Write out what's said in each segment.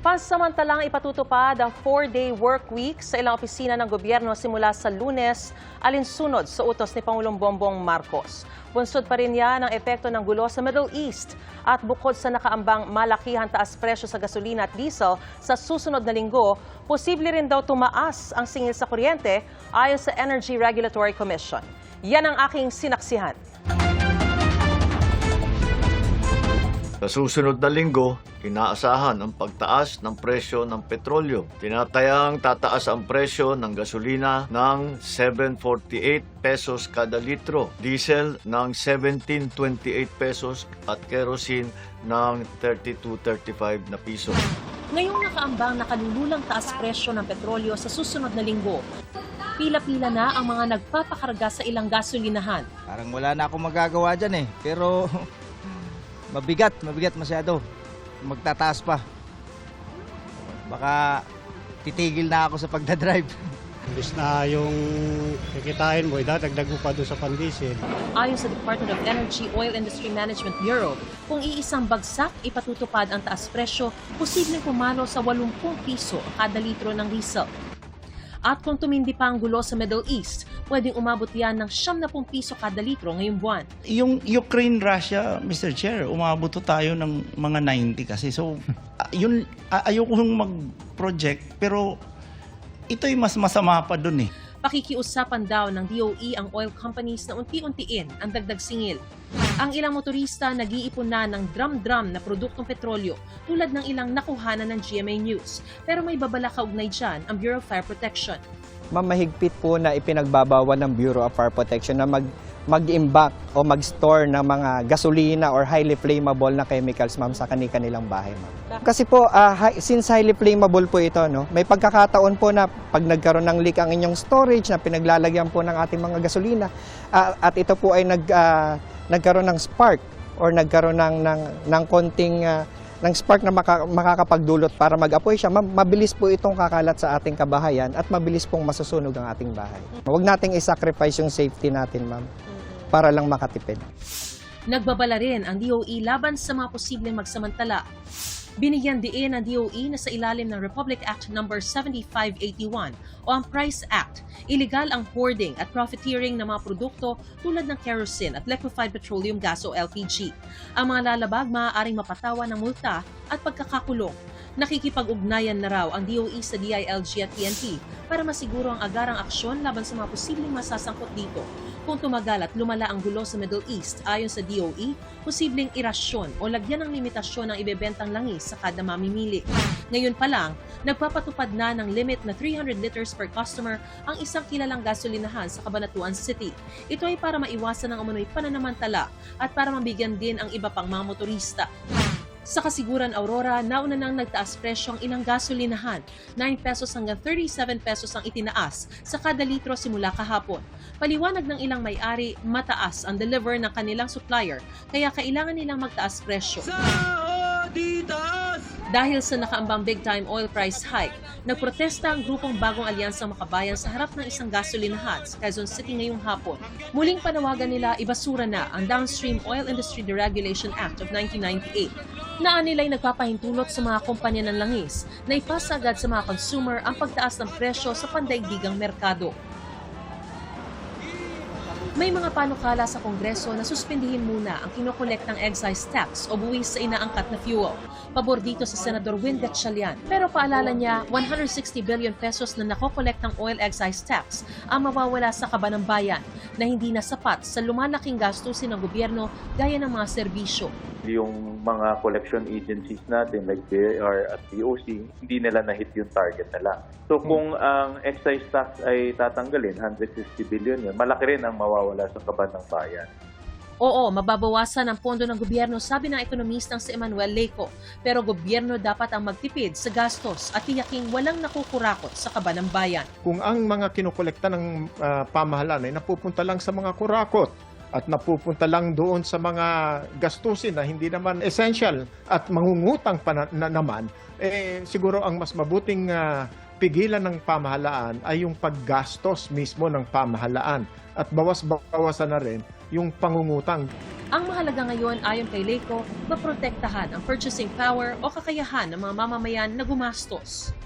Pansamantalang ipatutupad ang 4-day work week sa ilang opisina ng gobyerno simula sa Lunes, alinsunod sa utos ni Pangulong Bongbong Marcos. Bunsod pa rin yan ang epekto ng gulo sa Middle East at bukod sa nakaambang malakihang taas presyo sa gasolina at diesel sa susunod na linggo, posible rin daw tumaas ang singil sa kuryente ayon sa Energy Regulatory Commission. Yan ang aking sinaksihan. Sa susunod na linggo, inaasahan ang pagtaas ng presyo ng petrolyo. Tinatayang tataas ang presyo ng gasolina ng 7.48 pesos kada litro, diesel ng 17.28 pesos at kerosene ng 32.35 na piso. Ngayong nakaambang nakalululang taas presyo ng petrolyo sa susunod na linggo, pila-pila na ang mga nagpapakarga sa ilang gasolinahan. Parang wala na akong magagawa dyan pero mabigat masyado. Magtataas pa. Baka titigil na ako sa pagdadrive. Imbis na yung kikitain mo, idadagdag mo pa doon sa pandiesel. Ayon sa Department of Energy Oil Industry Management Bureau, kung iisang bagsak ipatutupad ang taas presyo, posibleng pumalo sa 80 piso kada litro ng diesel. At kung tumindi pa ang gulo sa Middle East, pwedeng umabot yan ng 70 piso kada litro ngayong buwan. Yung Ukraine-Russia, Mr. Chair, umabot tayo ng mga 90 kasi. So, yun, ayokong mag-project, pero ito'y mas masama pa dun Pakikiusapan daw ng DOE ang oil companies na unti-untiin ang dagdag singil. Ang ilang motorista nag-iipon na ng drum-drum na produktong petrolyo tulad ng ilang nakuhanan ng GMA News. Pero may babala kaugnay dyan ang Bureau of Fire Protection. Mamahigpit po na ipinagbabawal ng Bureau of Fire Protection na mag-imbak o mag-store ng mga gasolina or highly flammable na chemicals, ma'am, sa kanilang bahay, ma'am. Kasi po, since highly flammable po ito, may pagkakataon po na pag nagkaroon ng leak ang inyong storage na pinaglalagyan po ng ating mga gasolina at ito po ay nagkaroon ng spark or nagkaroon ng konting ng spark na makakapagdulot para mag-apoy siya, mabilis po itong kakalat sa ating kabahayan at mabilis pong masusunog ang ating bahay. Huwag nating i-sacrifice yung safety natin, ma'am, para lang makatipid. Nagbabala rin ang DOE laban sa mga posibleng magsamantala. Binigyan diin ng DOE na sa ilalim ng Republic Act No. 7581 o ang Price Act, illegal ang hoarding at profiteering ng mga produkto tulad ng kerosene at liquefied petroleum gas o LPG. Ang mga lalabag maaaring mapatawan ng multa at pagkakakulong. Nakikipag-ugnayan na raw ang DOE sa DILG at PNP para masiguro ang agarang aksyon laban sa mga posibleng masasangkot dito. Kung tumagal at lumala ang gulo sa Middle East, ayon sa DOE, posibleng irasyon o lagyan ng limitasyon ang ibebentang langis sa kada mamimili. Ngayon pa lang, nagpapatupad na ng limit na 300 liters per customer ang isang kilalang gasolinahan sa Cabanatuan City. Ito ay para maiwasan ang umano'y pananamantala at para mabigyan din ang iba pang mga motorista. Sa Kasiguran Aurora, nauna nang nagtaas presyo ang ilang gasolinahan. 9 pesos hanggang 37 pesos ang itinaas sa kada litro simula kahapon. Paliwanag ng ilang may-ari, mataas ang deliver ng kanilang supplier, kaya kailangan nilang magtaas presyo. Dahil sa nakaambang big-time oil price hike, nagprotesta ang grupong Bagong Alyansang Makabayan sa harap ng isang gasolinahan sa Quezon City ngayong hapon. Muling panawagan nila ibasura na ang Downstream Oil Industry Deregulation Act of 1998. Naan nila'y nagpapahintulot sa mga kumpanya ng langis na ipasa agad sa mga consumer ang pagtaas ng presyo sa pandaigdigang merkado. May mga panukala sa Kongreso na suspindihin muna ang kinokolektang excise tax o buwis sa inaangkat na fuel. Pabor dito sa Senador Win Gatchalian. Pero paalala niya, 160 billion pesos na nakokolektang oil excise tax ang mawawala sa kaban ng bayan na hindi na sapat sa lumalaking gastusin ng gobyerno gaya ng mga serbisyo. Yung mga collection agencies natin like BIR at DOC, hindi nila na-hit yung target nila. So kung ang excise tax ay tatanggalin, 160 billion yun, malaki rin ang mawawala sa kaban ng bayan. Oo, mababawasan ang pondo ng gobyerno, sabi ng ekonomistang si Emmanuel Leco. Pero gobyerno dapat ang magtipid sa gastos at tiyaking walang nakukurakot sa kaban ng bayan. Kung ang mga kinokolekta ng pamahalaan ay napupunta lang sa mga kurakot, at napupunta lang doon sa mga gastusin na hindi naman essential at mangungutang pa naman, siguro ang mas mabuting pipigilan ng pamahalaan ay yung paggastos mismo ng pamahalaan at bawas-bawasan na rin yung pangungutang. Ang mahalaga ngayon ayon kay Leco, maprotektahan ang purchasing power o kakayahan ng mga mamamayan na gumastos.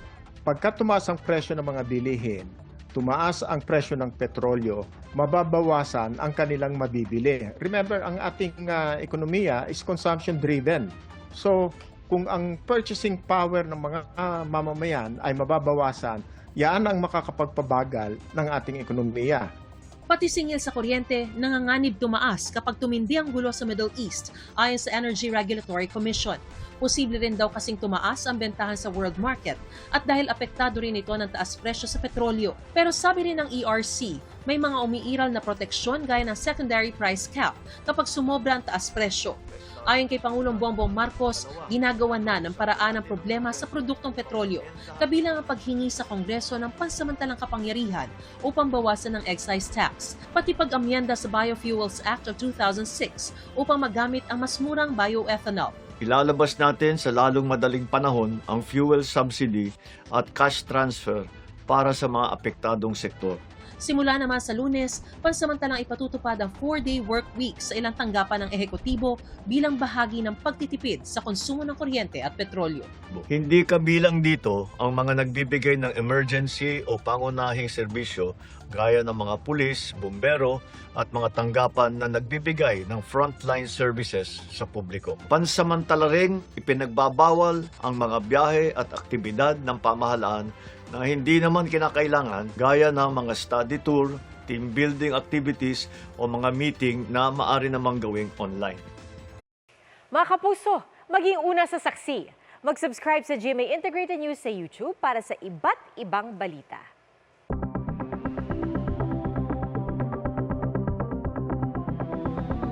Pagka tumaas ang presyo ng mga bilihin, tumaas ang presyo ng petrolyo, mababawasan ang kanilang mabibili. Remember, ang ating ekonomiya is consumption-driven. So, kung ang purchasing power ng mga mamamayan ay mababawasan, yan ang makakapagpabagal ng ating ekonomiya. Pati singil sa kuryente, nanganganib tumaas kapag tumindi ang gulo sa Middle East ayon sa Energy Regulatory Commission. Posible rin daw kasing tumaas ang bentahan sa world market at dahil apektado rin ito ng taas presyo sa petrolyo. Pero sabi rin ng ERC, may mga umiiral na proteksyon gaya ng secondary price cap kapag sumobra ang taas presyo. Ayon kay Pangulong Bongbong Marcos, ginagawa na ng paraan ang problema sa produktong petrolyo, kabilang ang paghingi sa Kongreso ng pansamantalang kapangyarihan upang bawasan ng excise tax, pati pag-amyenda sa Biofuels Act of 2006 upang magamit ang mas murang bioethanol. Ilalabas natin sa lalong madaling panahon ang fuel subsidy at cash transfer para sa mga apektadong sektor. Simula naman sa Lunes, pansamantalang ipatutupad ang 4-day work week sa ilang tanggapan ng ehekutibo bilang bahagi ng pagtitipid sa konsumo ng kuryente at petrolyo. Hindi kabilang dito ang mga nagbibigay ng emergency o pangunahing serbisyo gaya ng mga pulis, bumbero at mga tanggapan na nagbibigay ng frontline services sa publiko. Pansamantala ring ipinagbabawal ang mga biyahe at aktibidad ng pamahalaan na hindi naman kinakailangan gaya ng mga study tour, team building activities o mga meeting na maaari namang gawing online. Mga kapuso, maging una sa saksi. Mag-subscribe sa GMA Integrated News sa YouTube para sa iba't ibang balita.